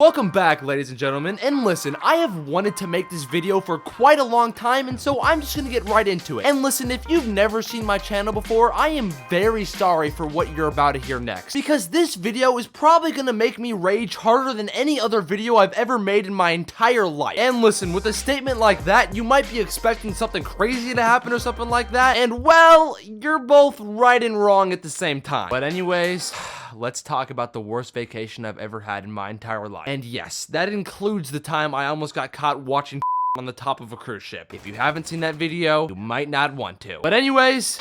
Welcome back, ladies and gentlemen, and listen, I have wanted to make this video for quite a long time, and so I'm just gonna get right into it. And listen, if you've never seen my channel before, I am very sorry for what you're about to hear next, because this video is probably gonna make me rage harder than any other video I've ever made in my entire life. And listen, with a statement like that, you might be expecting something crazy to happen or something like that, and well, you're both right and wrong at the same time. But anyways, let's talk about the worst vacation I've ever had in my entire life. And yes, that includes the time I almost got caught watching on the top of a cruise ship. If you haven't seen that video, you might not want to. But anyways,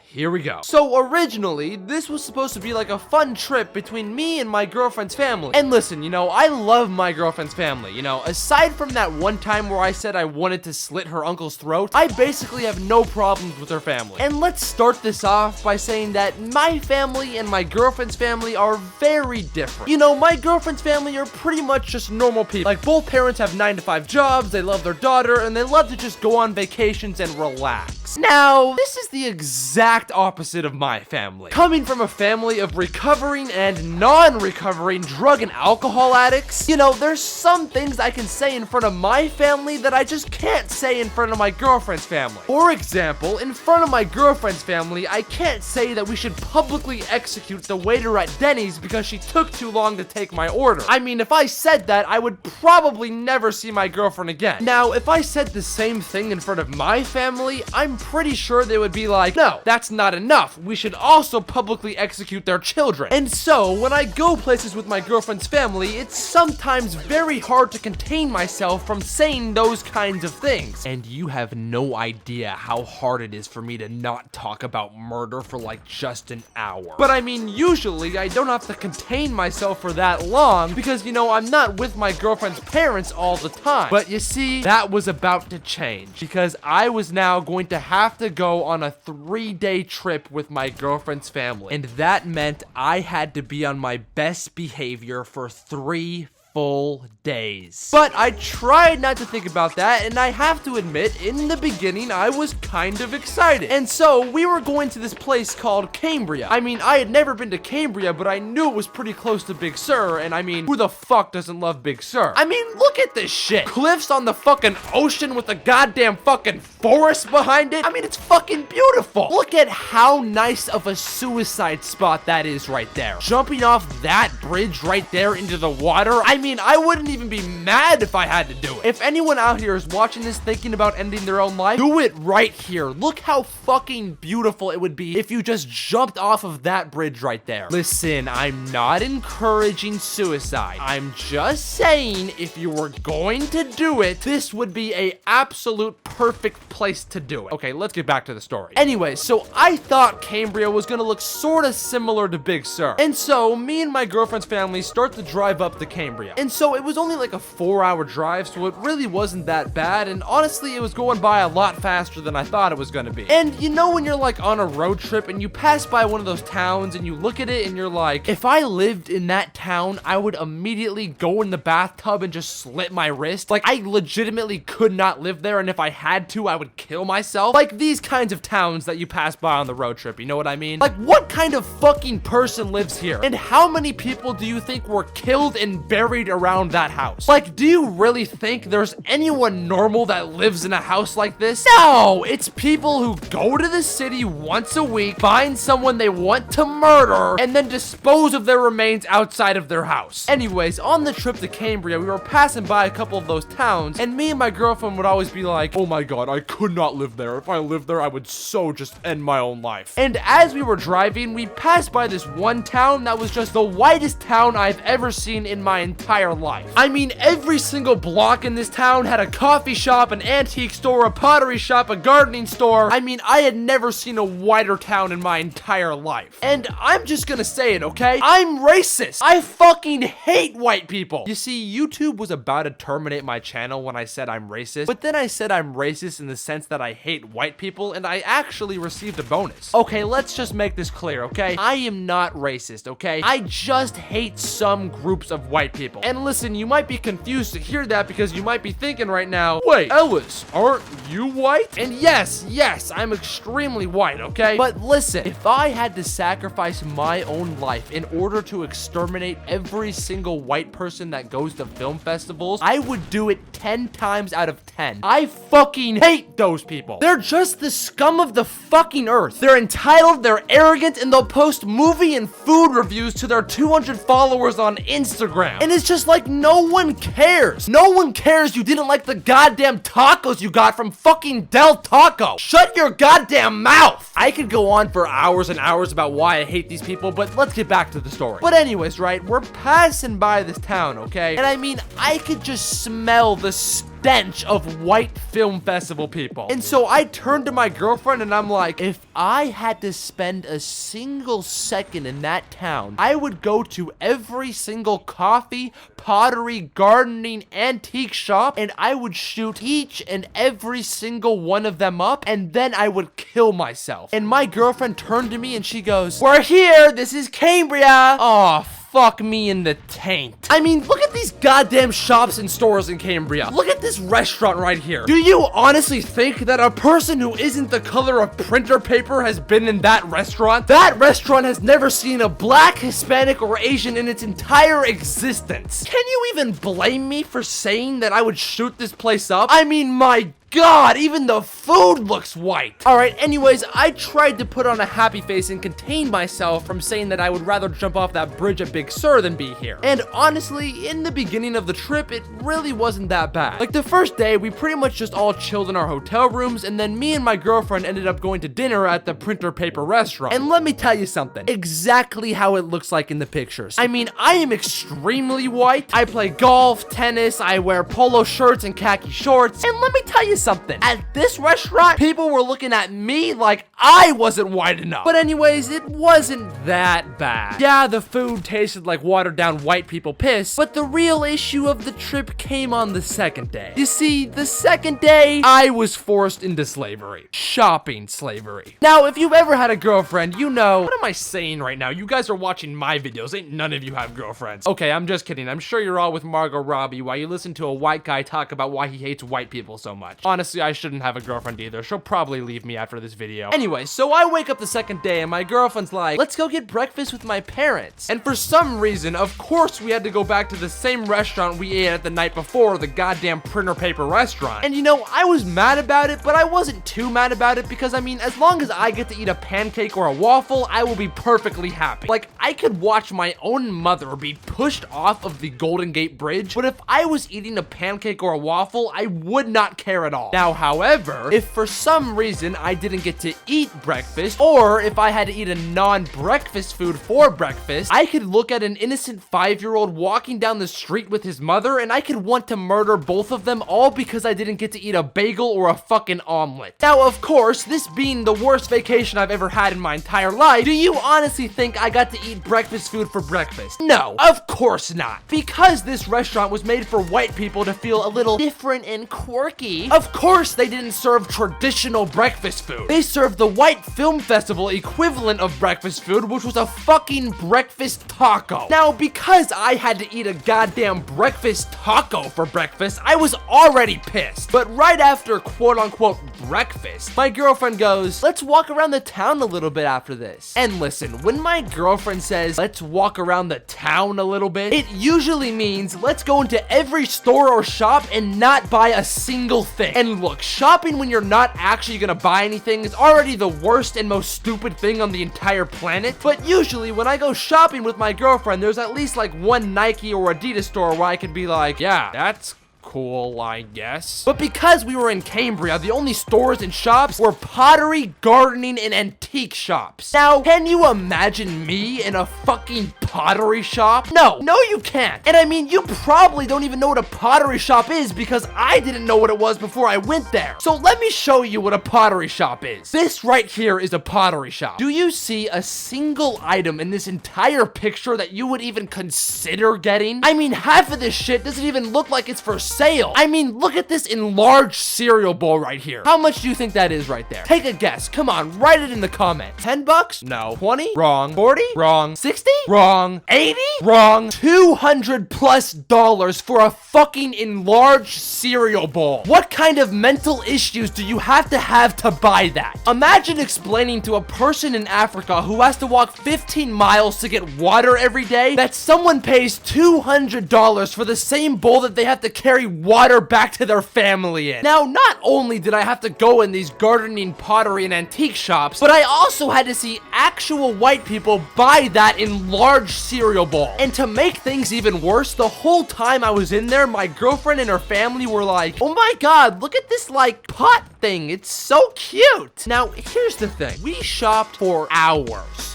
here we go. So originally, this was supposed to be like a fun trip between me and my girlfriend's family. And listen, you know, I love my girlfriend's family. You know, aside from that one time where I said I wanted to slit her uncle's throat, I basically have no problems with her family. And let's start this off by saying that my family and my girlfriend's family are very different. You know, my girlfriend's family are pretty much just normal people. Like, both parents have 9-to-5 jobs, they love their daughter, and they love to just go on vacations and relax. Now, this is the exact opposite of my family. Coming from a family of recovering and non-recovering drug and alcohol addicts, you know, there's some things I can say in front of my family that I just can't say in front of my girlfriend's family. For example, in front of my girlfriend's family, I can't say that we should publicly execute the waiter at Denny's because she took too long to take my order. I mean, if I said that, I would probably never see my girlfriend again. Now, if I said the same thing in front of my family, I'm pretty sure they would be like, no, that's not enough. We should also publicly execute their children. And so, when I go places with my girlfriend's family, it's sometimes very hard to contain myself from saying those kinds of things. And you have no idea how hard it is for me to not talk about murder for like just an hour. But I mean, usually I don't have to contain myself for that long because, you know, I'm not with my girlfriend's parents all the time. But you see, that was about to change because I was now going to have to go on a 3-day trip with my girlfriend's family, and that meant I had to be on my best behavior for 3 full days. But I tried not to think about that, and I have to admit, in the beginning, I was kind of excited. And so, we were going to this place called Cambria. I mean, I had never been to Cambria, but I knew it was pretty close to Big Sur, and I mean, who the fuck doesn't love Big Sur? I mean, look at this shit. Cliffs on the fucking ocean with a goddamn fucking forest behind it. I mean, it's fucking beautiful. Look at how nice of a suicide spot that is right there. Jumping off that bridge right there into the water, I mean, I wouldn't even be mad if I had to do it. If anyone out here is watching this thinking about ending their own life, do it right here. Look how fucking beautiful it would be if you just jumped off of that bridge right there. Listen, I'm not encouraging suicide. I'm just saying if you were going to do it, this would be a absolute perfect place to do it. Okay, let's get back to the story. Anyway, so I thought Cambria was gonna look sort of similar to Big Sur. And so me and my girlfriend's family start to drive up to Cambria. And so it was only like a 4-hour drive, so it really wasn't that bad, and honestly, it was going by a lot faster than I thought it was gonna be. And you know when you're like on a road trip and you pass by one of those towns and you look at it and you're like, if I lived in that town, I would immediately go in the bathtub and just slit my wrist. Like, I legitimately could not live there, and if I had to, I would kill myself. Like these kinds of towns that you pass by on the road trip, you know what I mean? Like, what kind of fucking person lives here? And how many people do you think were killed and buried around that house? Like, do you really think there's anyone normal that lives in a house like this? No, it's people who go to the city once a week, find someone they want to murder, and then dispose of their remains outside of their house. Anyways, on the trip to Cambria, we were passing by a couple of those towns, and me and my girlfriend would always be like, oh my god, I could not live there. If I lived there, I would so just end my own life. And as we were driving, we passed by this one town that was just the whitest town I've ever seen in my entire life. I mean, every single block in this town had a coffee shop, an antique store, a pottery shop, a gardening store. I mean, I had never seen a whiter town in my entire life. And I'm just gonna say it, okay? I'm racist. I fucking hate white people. You see, YouTube was about to terminate my channel when I said I'm racist, but then I said I'm racist in the sense that I hate white people, and I actually received a bonus. Okay, let's just make this clear, okay? I am not racist, okay? I just hate some groups of white people. And listen, you might be confused to hear that because you might be thinking right now, wait, Ellis, aren't you white? And yes, I'm extremely white, okay? But listen, if I had to sacrifice my own life in order to exterminate every single white person that goes to film festivals, I would do it 10 times out of 10. I fucking hate those people. They're just the scum of the fucking earth. They're entitled, they're arrogant, and they'll post movie and food reviews to their 200 followers on Instagram. And it's just like, no one cares. No one cares you didn't like the goddamn tacos you got from fucking Del Taco. Shut your goddamn mouth. I could go on for hours and hours about why I hate these people, but let's get back to the story. But anyways, right, we're passing by this town, okay? And I mean, I could just smell the stench of white film festival people. And so I turned to my girlfriend and I'm like, if I had to spend a single second in that town, I would go to every single coffee, pottery, gardening, antique shop, and I would shoot each and every single one of them up, and then I would kill myself. And my girlfriend turned to me and she goes, "We're here, this is Cambria." Oh, fuck me in the taint. I mean, look at these goddamn shops and stores in Cambria. Look at this restaurant right here. Do you honestly think that a person who isn't the color of printer paper has been in that restaurant? That restaurant has never seen a black, Hispanic, or Asian in its entire existence. Can you even blame me for saying that I would shoot this place up? I mean, my God, even the food looks white. All right, anyways, I tried to put on a happy face and contain myself from saying that I would rather jump off that bridge at Big Sur than be here. And honestly, in the beginning of the trip, it really wasn't that bad. Like the first day, we pretty much just all chilled in our hotel rooms, and then me and my girlfriend ended up going to dinner at the printer paper restaurant. And let me tell you something, exactly how it looks like in the pictures. I mean, I am extremely white. I play golf, tennis, I wear polo shirts and khaki shorts, and let me tell you something. At this restaurant, people were looking at me like I wasn't white enough. But anyways, it wasn't that bad. Yeah, the food tasted like watered down white people piss, but the real issue of the trip came on the second day. You see, the second day, I was forced into slavery. Shopping slavery. Now, if you've ever had a girlfriend, you know, what am I saying right now? You guys are watching my videos. Ain't none of you have girlfriends. Okay, I'm just kidding. I'm sure you're all with Margot Robbie while you listen to a white guy talk about why he hates white people so much. Honestly, I shouldn't have a girlfriend either. She'll probably leave me after this video. Anyway, so I wake up the second day and my girlfriend's like, let's go get breakfast with my parents. And for some reason, of course, we had to go back to the same restaurant we ate at the night before, the goddamn printer paper restaurant. And you know, I was mad about it, but I wasn't too mad about it because I mean, as long as I get to eat a pancake or a waffle, I will be perfectly happy. Like, I could watch my own mother be pushed off of the Golden Gate Bridge, but if I was eating a pancake or a waffle, I would not care at all. Now, however, if for some reason I didn't get to eat breakfast, or if I had to eat a non-breakfast food for breakfast, I could look at an innocent 5-year-old walking down the street with his mother, and I could want to murder both of them all because I didn't get to eat a bagel or a fucking omelet. Now, of course, this being the worst vacation I've ever had in my entire life, do you honestly think I got to eat breakfast food for breakfast? No, of course not. Because this restaurant was made for white people to feel a little different and quirky, of course they didn't serve traditional breakfast food. They served the White Film Festival equivalent of breakfast food, which was a fucking breakfast taco. Now, because I had to eat a goddamn breakfast taco for breakfast, I was already pissed. But right after quote-unquote breakfast, my girlfriend goes, let's walk around the town a little bit after this. And listen, when my girlfriend says, let's walk around the town a little bit, it usually means let's go into every store or shop and not buy a single thing. And look, shopping when you're not actually gonna buy anything is already the worst and most stupid thing on the entire planet. But usually when I go shopping with my girlfriend, there's at least like one Nike or Adidas store where I can be like, yeah, that's cool, I guess. But because we were in Cambria, the only stores and shops were pottery, gardening, and antique shops. Now, can you imagine me in a fucking pottery shop? No, you can't. And I mean, you probably don't even know what a pottery shop is because I didn't know what it was before I went there. So let me show you what a pottery shop is. This right here is a pottery shop. Do you see a single item in this entire picture that you would even consider getting? I mean, half of this shit doesn't even look like it's for sale. I mean, look at this enlarged cereal bowl right here. How much do you think that is right there? Take a guess. Come on, write it in the comments. 10 bucks? No. 20? Wrong. 40? Wrong. 60? Wrong. 80? Wrong. $200+ for a fucking enlarged cereal bowl. What kind of mental issues do you have to buy that? Imagine explaining to a person in Africa who has to walk 15 miles to get water every day that someone pays $200 for the same bowl that they have to carry water back to their family in. Now, not only did I have to go in these gardening, pottery, and antique shops, but I also had to see actual white people buy that enlarged cereal bowl. And to make things even worse, the whole time I was in there, my girlfriend and her family were like, oh my god, look at this like pot thing. It's so cute. Now, here's the thing. We shopped for hours.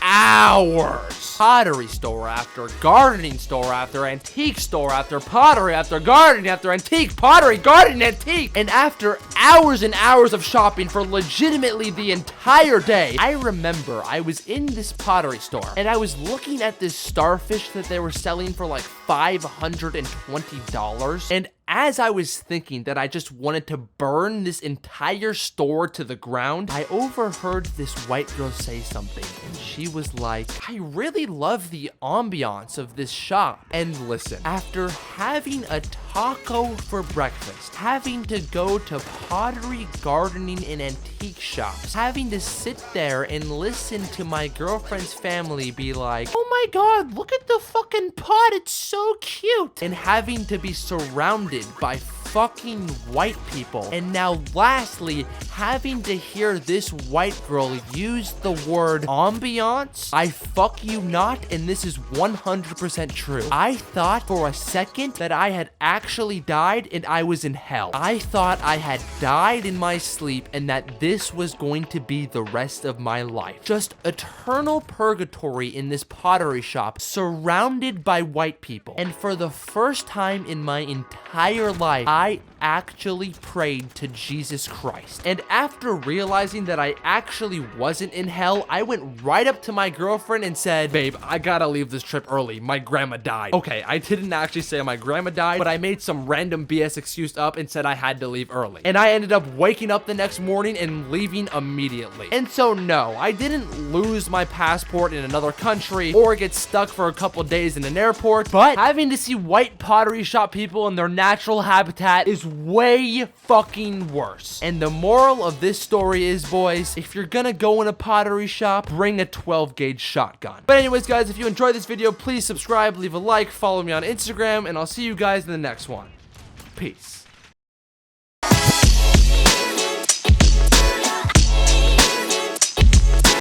Pottery store after gardening store after antique store after pottery after gardening after antique pottery gardening antique. And after hours and hours of shopping for legitimately the entire day, I remember I was in this pottery store and I was looking at this starfish that they were selling for like $520. And as I was thinking that I just wanted to burn this entire store to the ground, I overheard this white girl say something, and she was like, I really love the ambiance of this shop. And listen, after having a taco for breakfast, having to go to pottery, gardening, and antique shops, having to sit there and listen to my girlfriend's family be like, oh my god, look at the fucking pot, it's so cute, and having to be surrounded by fucking white people. And now lastly, having to hear this white girl use the word ambiance, I fuck you not, and this is 100% true. I thought for a second that I had actually died and I was in hell. I thought I had died in my sleep and that this was going to be the rest of my life. Just eternal purgatory in this pottery shop, surrounded by white people. And for the first time in my entire life, I actually prayed to Jesus Christ. And after realizing that I actually wasn't in hell, I went right up to my girlfriend and said, babe, I gotta leave this trip early. My grandma died. Okay, I didn't actually say my grandma died, but I made some random BS excuse up and said I had to leave early. And I ended up waking up the next morning and leaving immediately. And so no, I didn't lose my passport in another country or get stuck for a couple days in an airport, but having to see white pottery shop people in their natural habitat is way fucking worse. And the moral of this story is, boys, if you're gonna go in a pottery shop, bring a 12-gauge shotgun. But anyways, guys, if you enjoyed this video, please subscribe, leave a like, follow me on Instagram, and I'll see you guys in the next one. Peace.